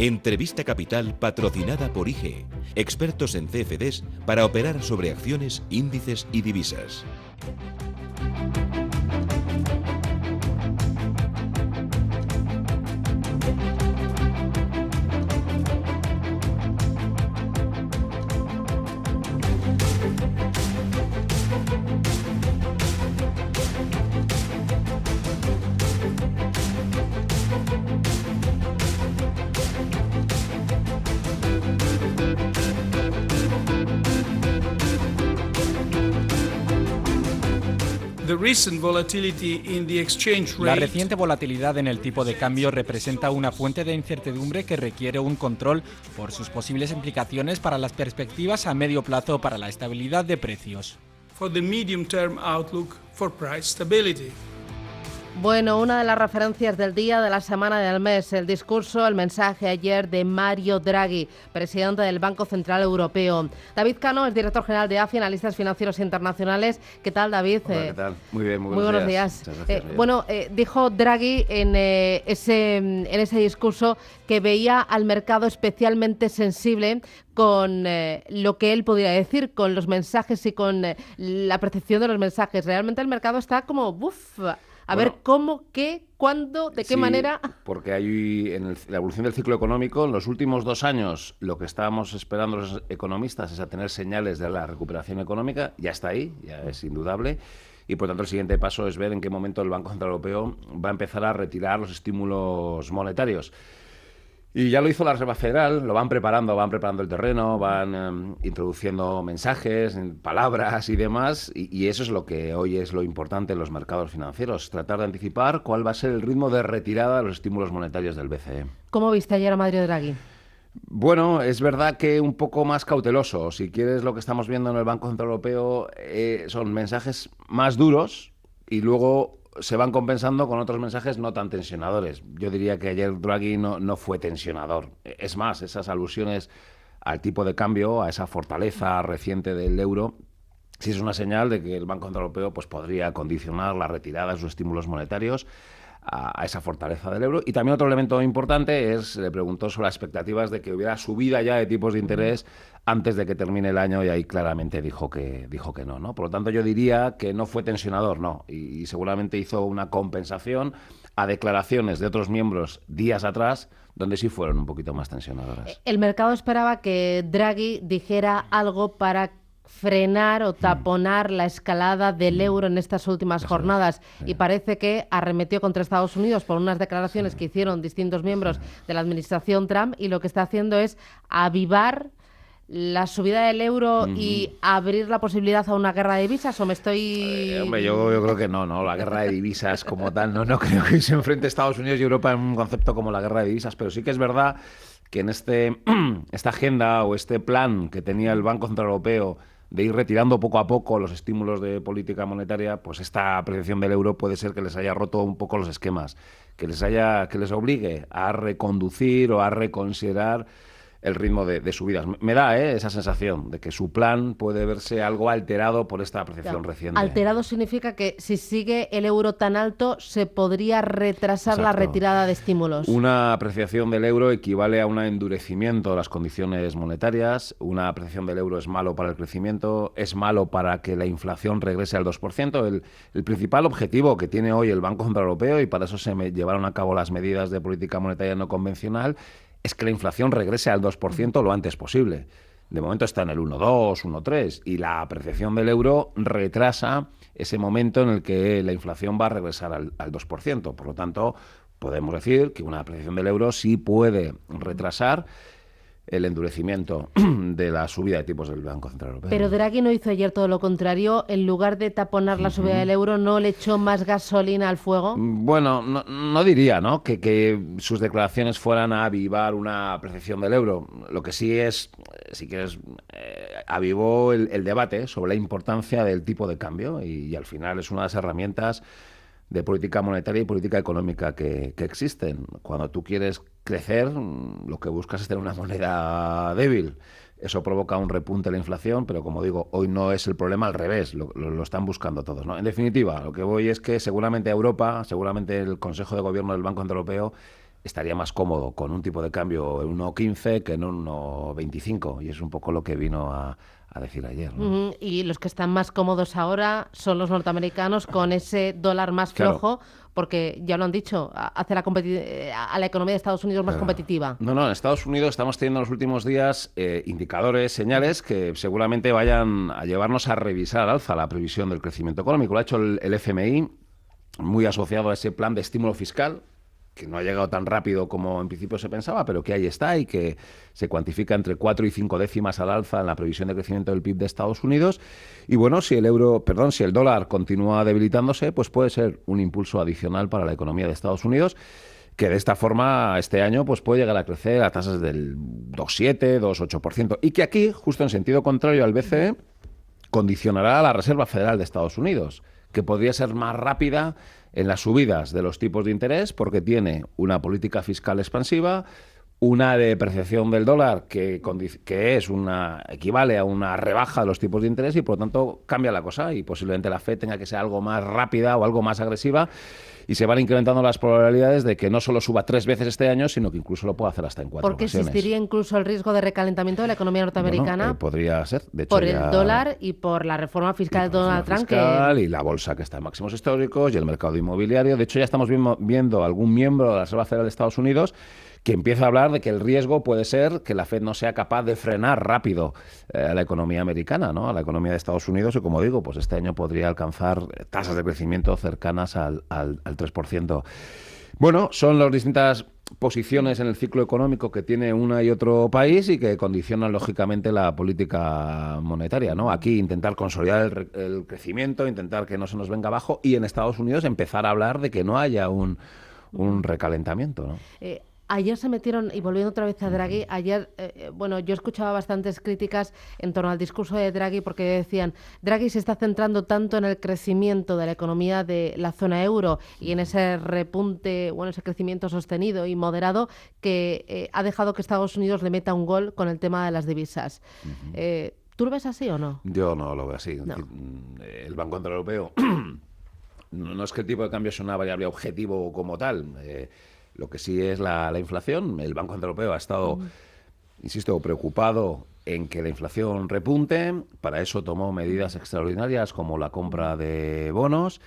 Entrevista Capital patrocinada por IG, expertos en CFDs para operar sobre acciones, índices y divisas. La reciente volatilidad en el tipo de cambio representa una fuente de incertidumbre que requiere un control por sus posibles implicaciones para las perspectivas a medio plazo para la estabilidad de precios. Bueno, una de las referencias del día, de la semana, del mes, el discurso, el mensaje ayer de Mario Draghi, presidente del Banco Central Europeo. David Cano es director general de AFI, Analistas Financieros Internacionales. ¿Qué tal, David? Hola, ¿qué tal? Muy bien, muy buenos días. Dijo Draghi en ese discurso que veía al mercado especialmente sensible con lo que él podría decir, con los mensajes y con la percepción de los mensajes. Realmente el mercado está como A ver, ¿cómo, qué, cuándo, de qué manera? Porque hay en la evolución del ciclo económico, en los últimos 2 años, lo que estábamos esperando los economistas es a tener señales de la recuperación económica. Ya está ahí, ya es indudable. Y, por tanto, el siguiente paso es ver en qué momento el Banco Central Europeo va a empezar a retirar los estímulos monetarios. Y ya lo hizo la Reserva Federal, lo van preparando el terreno, van introduciendo mensajes, palabras y demás, y eso es lo que hoy es lo importante en los mercados financieros, tratar de anticipar cuál va a ser el ritmo de retirada de los estímulos monetarios del BCE. ¿Cómo viste ayer a Mario Draghi? Bueno, es verdad que un poco más cauteloso. Si quieres, lo que estamos viendo en el Banco Central Europeo son mensajes más duros y luego se van compensando con otros mensajes no tan tensionadores. Yo diría que ayer Draghi no fue tensionador. Es más, esas alusiones al tipo de cambio, a esa fortaleza reciente del euro, sí es una señal de que el Banco Central Europeo pues, podría condicionar la retirada de sus estímulos monetarios a esa fortaleza del euro. Y también otro elemento importante es, le preguntó sobre las expectativas de que hubiera subida ya de tipos de interés antes de que termine el año, y ahí claramente dijo que no. Por lo tanto, yo diría que no fue tensionador, no. Y seguramente hizo una compensación a declaraciones de otros miembros días atrás, donde sí fueron un poquito más tensionadoras. El mercado esperaba que Draghi dijera algo para frenar o taponar la escalada del euro en estas últimas jornadas, y parece que arremetió contra Estados Unidos por unas declaraciones que hicieron distintos miembros de la administración Trump, y lo que está haciendo es avivar la subida del euro y abrir la posibilidad a una guerra de divisas. ¿O me estoy...? Hombre, yo creo que no, la guerra de divisas como tal, no creo que se enfrente Estados Unidos y Europa en un concepto como la guerra de divisas, pero sí que es verdad que en esta agenda o este plan que tenía el Banco Central Europeo de ir retirando poco a poco los estímulos de política monetaria, pues esta apreciación del euro puede ser que les haya roto un poco los esquemas, que les obligue a reconducir o a reconsiderar el ritmo de subidas. Me da esa sensación de que su plan puede verse algo alterado por esta apreciación reciente. Alterado significa que si sigue el euro tan alto se podría retrasar la retirada de estímulos. Una apreciación del euro equivale a un endurecimiento de las condiciones monetarias. Una apreciación del euro es malo para el crecimiento, es malo para que la inflación regrese al 2%. El principal objetivo que tiene hoy el Banco Central Europeo, y para eso se llevaron a cabo las medidas de política monetaria no convencional, es que la inflación regrese al 2% lo antes posible. De momento está en el 1,2, 1,3, y la apreciación del euro retrasa ese momento en el que la inflación va a regresar al 2%. Por lo tanto, podemos decir que una apreciación del euro sí puede retrasar el endurecimiento de la subida de tipos del Banco Central Europeo. Pero Draghi no hizo ayer todo lo contrario. En lugar de taponar la subida del euro, ¿no le echó más gasolina al fuego? Bueno, no diría, ¿no?, que sus declaraciones fueran a avivar una apreciación del euro. Lo que sí es, si quieres, avivó el debate sobre la importancia del tipo de cambio, y al final es una de las herramientas de política monetaria y política económica que existen. Cuando tú quieres crecer, lo que buscas es tener una moneda débil. Eso provoca un repunte de la inflación, pero como digo, hoy no es el problema, al revés, lo están buscando todos, ¿no? En definitiva, lo que voy es que seguramente Europa, seguramente el Consejo de Gobierno del Banco Central Europeo, estaría más cómodo con un tipo de cambio en 1,15 que en 1,25, y es un poco lo que vino a decir ayer, ¿no? Y los que están más cómodos ahora son los norteamericanos con ese dólar más flojo, porque ya lo han dicho, hace a la economía de Estados Unidos más competitiva. No, en Estados Unidos estamos teniendo en los últimos días indicadores, señales que seguramente vayan a llevarnos a revisar al alza la previsión del crecimiento económico. Lo ha hecho el FMI, muy asociado a ese plan de estímulo fiscal, que no ha llegado tan rápido como en principio se pensaba, pero que ahí está y que se cuantifica entre 4 y 5 décimas al alza en la previsión de crecimiento del PIB de Estados Unidos. Y bueno, si el dólar continúa debilitándose, pues puede ser un impulso adicional para la economía de Estados Unidos, que de esta forma este año pues puede llegar a crecer a tasas del 2,7, 2,8%, y que aquí, justo en sentido contrario al BCE, condicionará a la Reserva Federal de Estados Unidos, que podría ser más rápida en las subidas de los tipos de interés porque tiene una política fiscal expansiva, una depreciación del dólar que equivale a una rebaja de los tipos de interés, y por lo tanto cambia la cosa, y posiblemente la FED tenga que ser algo más rápida o algo más agresiva, y se van incrementando las probabilidades de que no solo suba 3 veces este año, sino que incluso lo pueda hacer hasta en 4 ocasiones. Porque existiría incluso el riesgo de recalentamiento de la economía norteamericana. Bueno, podría ser. De hecho, por el dólar y por la reforma fiscal de Donald Trump. Y la bolsa que está en máximos históricos y el mercado inmobiliario. De hecho, ya estamos viendo algún miembro de la Reserva Federal de Estados Unidos que empieza a hablar de que el riesgo puede ser que la Fed no sea capaz de frenar rápido a la economía americana, ¿no? A la economía de Estados Unidos, y como digo, pues este año podría alcanzar tasas de crecimiento cercanas al 3%. Bueno, son las distintas posiciones en el ciclo económico que tiene una y otro país y que condicionan lógicamente la política monetaria, ¿no? Aquí intentar consolidar el crecimiento, intentar que no se nos venga abajo, y en Estados Unidos empezar a hablar de que no haya un recalentamiento, ¿no? Ayer se metieron, y volviendo otra vez a Draghi, yo escuchaba bastantes críticas en torno al discurso de Draghi, porque decían, Draghi se está centrando tanto en el crecimiento de la economía de la zona euro y en ese repunte, ese crecimiento sostenido y moderado, que ha dejado que Estados Unidos le meta un gol con el tema de las divisas. ¿Tú lo ves así o no? Yo no lo veo así. No. El Banco Central Europeo no es que el tipo de cambio sea una variable objetivo como tal. Lo que sí es la inflación. El Banco Central Europeo ha estado, insisto, preocupado en que la inflación repunte. Para eso tomó medidas extraordinarias como la compra de bonos.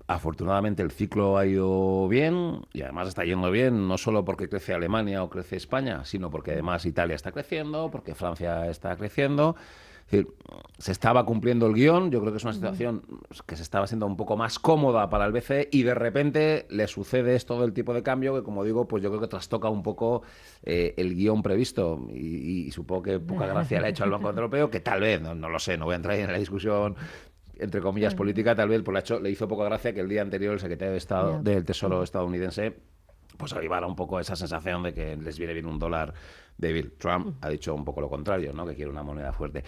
Afortunadamente el ciclo ha ido bien, y además está yendo bien no solo porque crece Alemania o crece España, sino porque además Italia está creciendo, porque Francia está creciendo. Es decir, se estaba cumpliendo el guión. Yo creo que es una situación que se estaba siendo un poco más cómoda para el BCE, y de repente le sucede esto del tipo de cambio que, como digo, pues yo creo que trastoca un poco el guión previsto, y supongo que poca gracia le ha hecho al Banco Central Europeo, que tal vez, no lo sé, no voy a entrar en la discusión entre comillas política, tal vez le hizo poca gracia que el día anterior el secretario de Estado del Tesoro estadounidense pues avivara un poco esa sensación de que les viene bien un dólar débil. Trump ha dicho un poco lo contrario, ¿no? Que quiere una moneda fuerte.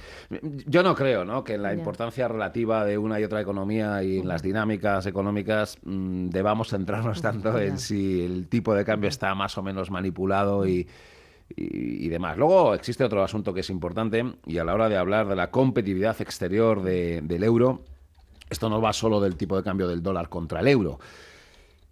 Yo no creo, ¿no?, que en la importancia relativa de una y otra economía y en las dinámicas económicas debamos centrarnos tanto en si el tipo de cambio está más o menos manipulado y demás. Luego existe otro asunto que es importante, y a la hora de hablar de la competitividad exterior del euro, esto no va solo del tipo de cambio del dólar contra el euro.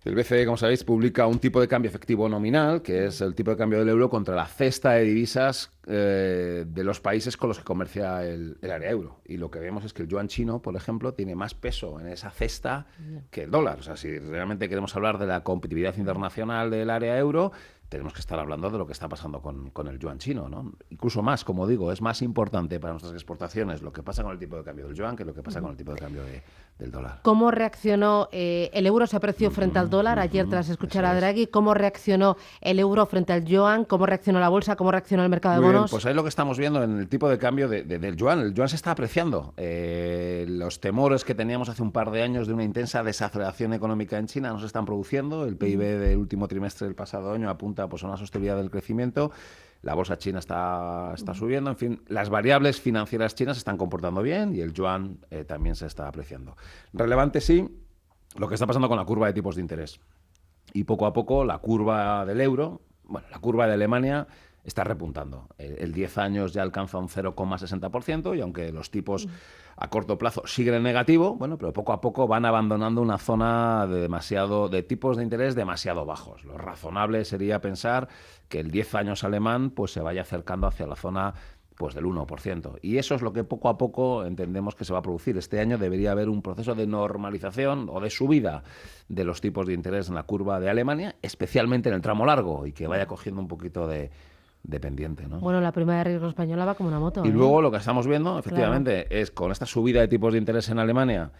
El BCE, como sabéis, publica un tipo de cambio efectivo nominal, que es el tipo de cambio del euro contra la cesta de divisas de los países con los que comercia el área euro. Y lo que vemos es que el yuan chino, por ejemplo, tiene más peso en esa cesta que el dólar. O sea, si realmente queremos hablar de la competitividad internacional del área euro, tenemos que estar hablando de lo que está pasando con el yuan chino, ¿no? Incluso más, como digo, es más importante para nuestras exportaciones lo que pasa con el tipo de cambio del yuan que lo que pasa con el tipo de cambio del dólar. ¿Cómo reaccionó el euro? Se apreció frente al dólar ayer tras escuchar a Draghi. ¿Cómo reaccionó el euro frente al yuan? ¿Cómo reaccionó la bolsa? ¿Cómo reaccionó el mercado de bonos? Bien, pues ahí lo que estamos viendo en el tipo de cambio del yuan. El yuan se está apreciando. Los temores que teníamos hace un par de años de una intensa desaceleración económica en China no se están produciendo. El PIB del último trimestre del pasado año apunta pues a una sostenibilidad del crecimiento. La bolsa china está subiendo. En fin, las variables financieras chinas se están comportando bien y el yuan también se está apreciando. Relevante, sí, lo que está pasando con la curva de tipos de interés. Y poco a poco la curva del euro, la curva de Alemania está repuntando. El 10 años ya alcanza un 0,60% y aunque los tipos a corto plazo siguen en negativo, bueno, pero poco a poco van abandonando una zona de tipos de interés demasiado bajos. Lo razonable sería pensar que el 10 años alemán pues se vaya acercando hacia la zona pues del 1%. Y eso es lo que poco a poco entendemos que se va a producir. Este año debería haber un proceso de normalización o de subida de los tipos de interés en la curva de Alemania, especialmente en el tramo largo, y que vaya cogiendo un poquito de pendiente, ¿no? Bueno, la prima de riesgo española va como una moto. Y luego lo que estamos viendo, efectivamente, es con esta subida de tipos de interés en Alemania,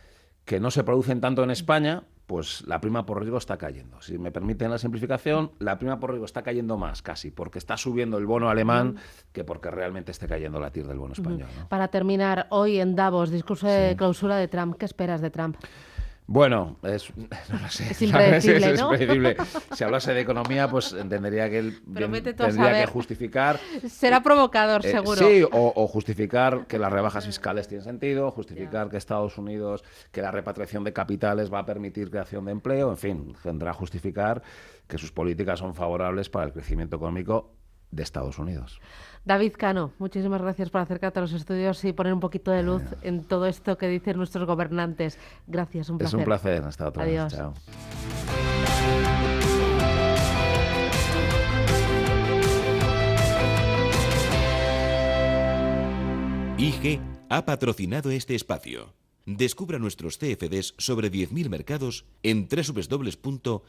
que no se producen tanto en España, pues la prima por riesgo está cayendo. Si me permiten la simplificación, la prima por riesgo está cayendo más casi porque está subiendo el bono alemán que porque realmente esté cayendo la TIR del bono español, ¿no? Para terminar, hoy en Davos, discurso de clausura de Trump. ¿Qué esperas de Trump? Bueno, no lo sé. Es impredecible, ¿no? Es impredecible. Si hablase de economía, pues entendería que él tendría que justificar... Será provocador, seguro. Sí, o justificar que las rebajas fiscales tienen sentido, justificar que Estados Unidos, que la repatriación de capitales va a permitir creación de empleo, en fin, tendrá que justificar que sus políticas son favorables para el crecimiento económico de Estados Unidos. David Cano, muchísimas gracias por acercarte a los estudios y poner un poquito de luz en todo esto que dicen nuestros gobernantes. Gracias, un placer. Es un placer. Hasta otra vez. Adiós. Chao. IG ha patrocinado este espacio. Descubra nuestros CFDs sobre 10.000 mercados en www.ig.com.